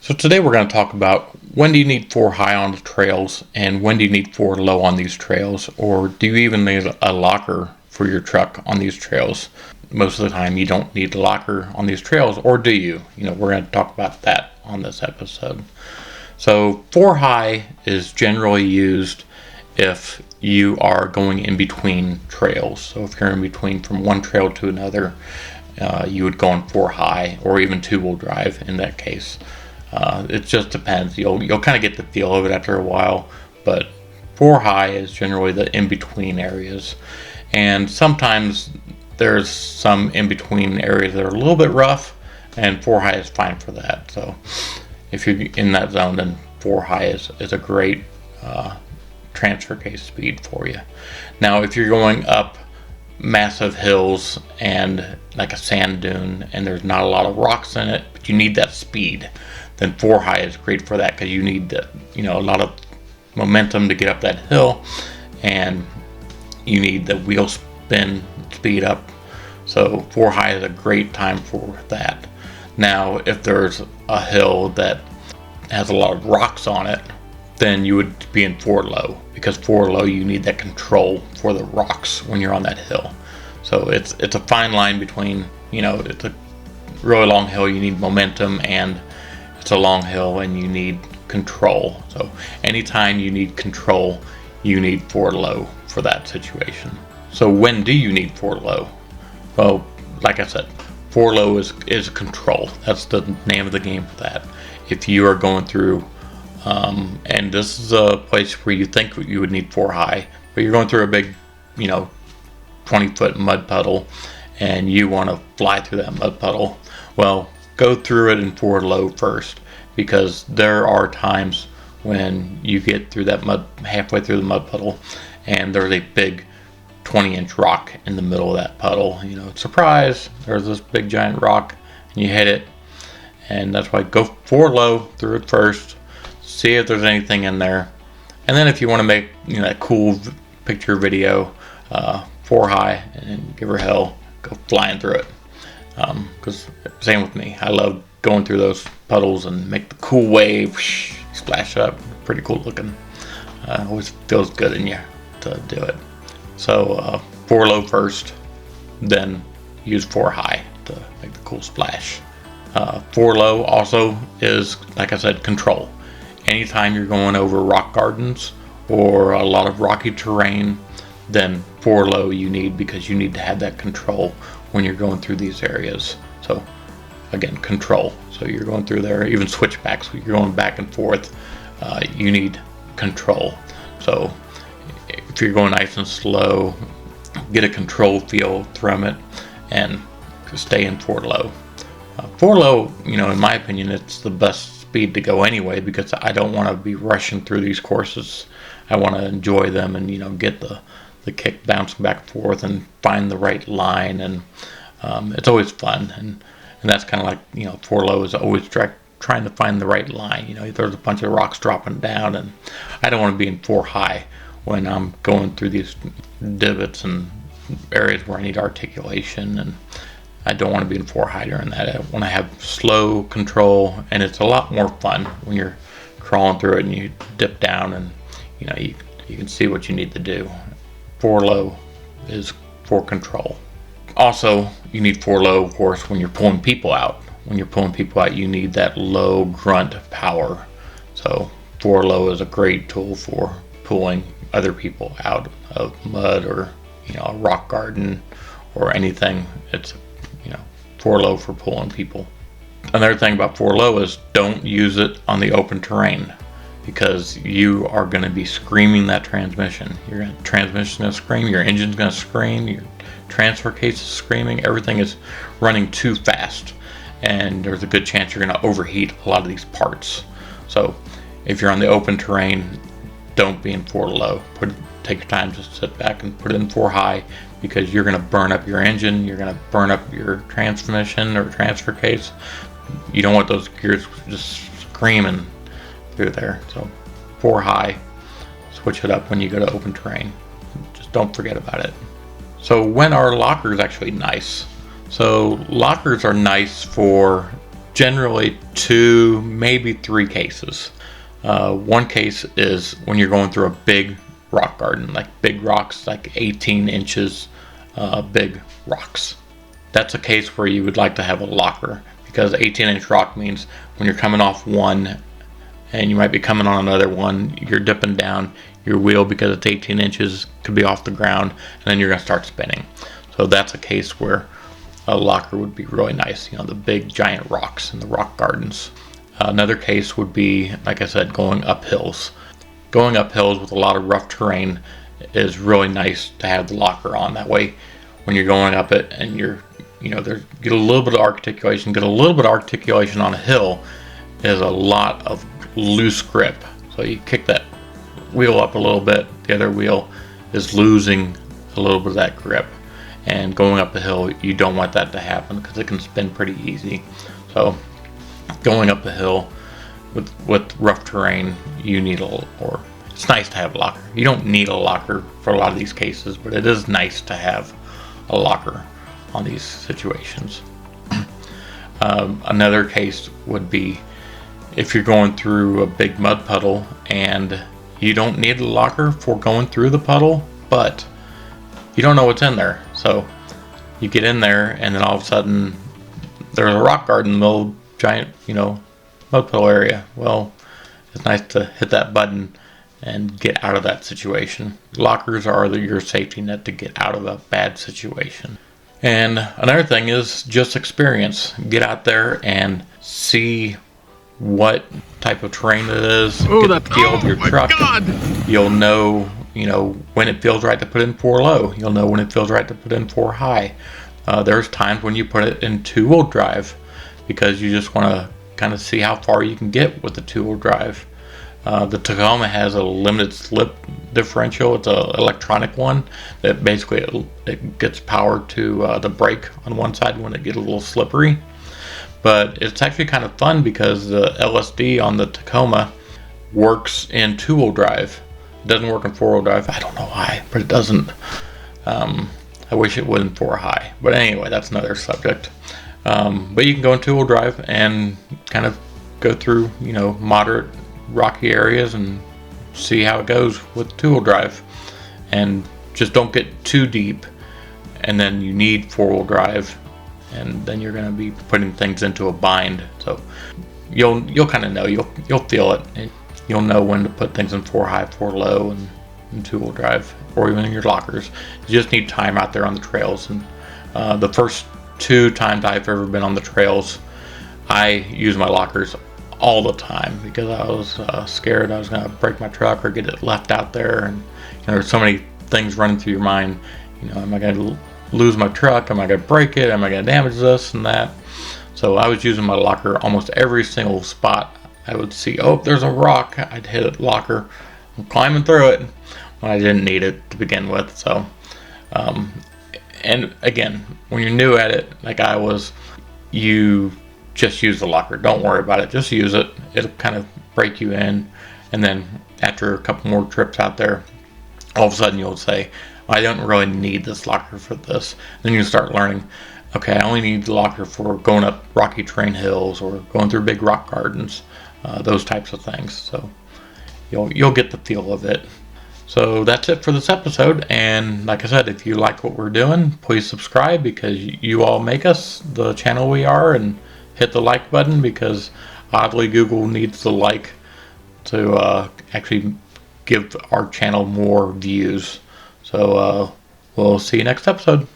So today we're going to talk about when do you need 4 high on the trails and when do you need 4 low on these trails, or do you even need a locker for your truck on these trails? Most of the time you don't need a locker on these trails, or do you? We're going to talk about that on this episode. So 4 high is generally used if you are going in between trails. So if you're in between from one trail to another, you would go on 4 high or even 2-wheel drive in that case. It just depends. You'll kind of get the feel of it after a while, but 4 high is generally the in-between areas. And sometimes there's some in-between areas that are a little bit rough, and 4 high is fine for that. So if you're in that zone, then 4 high is a great transfer case speed for you. Now, if you're going up massive hills and like a sand dune and there's not a lot of rocks in it, but you need that speed, then 4 high is great for that, because you need a lot of momentum to get up that hill, and you need the wheel spin speed up. So 4 high is a great time for that. Now, if there's a hill that has a lot of rocks on it, then you would be in 4 low, because 4 low you need that control for the rocks when you're on that hill. So it's a fine line between, it's a really long hill, you need momentum, and it's a long hill and you need control. So anytime you need control, you need 4 low for that situation. So when do you need 4 low? Well, like I said, 4 low is control. That's the name of the game for that. If you are going through, and this is a place where you think you would need 4 high, but you're going through a big, 20-foot mud puddle, and you want to fly through that mud puddle, well, go through it in 4 low first, because there are times when you get through that mud, halfway through the mud puddle, and there's a big 20-inch rock in the middle of that puddle. Surprise, there's this big giant rock, and you hit it. And that's why go 4 low through it first, see if there's anything in there, and then if you want to make that cool picture video, 4 high and give her hell, go flying through it. Because same with me, I love going through those puddles and make the cool wave, whoosh, splash up, pretty cool looking. Always feels good in you to do it. So 4 low first, then use 4 high to make the cool splash. 4 low also is, like I said, control. Anytime you're going over rock gardens or a lot of rocky terrain, then 4 low you need, because you need to have that control when you're going through these areas. So again, control. So you're going through there, even switchbacks, you're going back and forth, you need control. So if you're going nice and slow, get a control feel from it and stay in 4 low. 4 low, in my opinion, it's the best speed to go anyway, because I don't want to be rushing through these courses. I want to enjoy them and get the kick bouncing back and forth and find the right line, and it's always fun, and that's kind of like 4 low is always trying to find the right line. There's a bunch of rocks dropping down, and I don't want to be in 4 high when I'm going through these divots and areas where I need articulation, and I don't want to be in 4 high during that. I want to have slow control, and it's a lot more fun when you're crawling through it and you dip down and you can see what you need to do. 4 low is for control. Also, you need 4 low, of course, when you're pulling people out. When you're pulling people out, you need that low grunt power. So 4 low is a great tool for pulling other people out of mud or a rock garden or anything. It's 4 low for pulling people. Another thing about 4 low is don't use it on the open terrain, because you are going to be screaming that transmission. Your transmission is going to scream, your engine's going to scream, your transfer case is screaming, everything is running too fast, and there's a good chance you're going to overheat a lot of these parts. So if you're on the open terrain, don't be in 4 low. Take your time, just sit back and put it in 4 high, because you're going to burn up your engine, you're going to burn up your transmission or transfer case. You don't want those gears just screaming through there. So 4 high, switch it up when you go to open terrain. Just don't forget about it. So when are lockers actually nice? So lockers are nice for generally 2, maybe 3 cases. One case is when you're going through a big rock garden, like big rocks, like 18 inches big rocks. That's a case where you would like to have a locker, because 18-inch rock means when you're coming off one and you might be coming on another one, you're dipping down your wheel because it's 18 inches, could be off the ground, and then you're going to start spinning. So that's a case where a locker would be really nice, you know, the big giant rocks in the rock gardens. Another case would be, like I said, going up hills. Going up hills with a lot of rough terrain is really nice to have the locker on. That way, when you're going up it and you're, you know, get a little bit of articulation. Get a little bit of articulation on a hill is a lot of loose grip. So you kick that wheel up a little bit, the other wheel is losing a little bit of that grip. And going up a hill, you don't want that to happen because it can spin pretty easy. So going up a hill with rough terrain, you need or it's nice to have a locker. You don't need a locker for a lot of these cases, but it is nice to have a locker on these situations. Another case would be if you're going through a big mud puddle and you don't need a locker for going through the puddle, but you don't know what's in there. So you get in there and then all of a sudden there's a rock garden in the middle, giant, you know, mud puddle area. Well, it's nice to hit that button and get out of that situation. Lockers are your safety net to get out of a bad situation. And another thing is just experience. Get out there and see what type of terrain it is. Get the feel of your truck. God. You'll know, you know, when it feels right to put in 4 low. You'll know when it feels right to put in 4 high. There's times when you put it in 2-wheel drive because you just want to kind of see how far you can get with the 2-wheel drive. The Tacoma has a limited slip differential. It's an electronic one that basically it gets power to the brake on one side when it gets a little slippery. But it's actually kind of fun because the LSD on the Tacoma works in 2-wheel drive. It doesn't work in 4-wheel drive. I don't know why, but it doesn't. I wish it would in 4 high. But anyway, that's another subject. But you can go in 2-wheel drive and kind of go through, you know, moderate rocky areas and see how it goes with 2-wheel drive. And just don't get too deep, and then you need 4-wheel drive, and then you're going to be putting things into a bind. So you'll kind of know, you'll feel it, and you'll know when to put things in 4 high, 4 low, and 2-wheel drive, or even in your lockers. You just need time out there on the trails. And the first 2 times I've ever been on the trails, I use my lockers all the time because I was scared I was going to break my truck or get it left out there. And you know, there's so many things running through your mind. You know, am I going to lose my truck? Am I going to break it? Am I going to damage this and that? So I was using my locker almost every single spot. I would see, oh, there's a rock. I'd hit it, locker, and climbing through it when I didn't need it to begin with. So, and again, when you're new at it, like I was, you just use the locker. Don't worry about it. Just use it. It'll kind of break you in. And then after a couple more trips out there, all of a sudden you'll say, I don't really need this locker for this. Then you start learning, okay, I only need the locker for going up rocky terrain hills or going through big rock gardens, those types of things. So you'll get the feel of it. So that's it for this episode. And like I said, if you like what we're doing, please subscribe because you all make us the channel we are, and hit the like button because oddly Google needs the like to actually give our channel more views. So we'll see you next episode.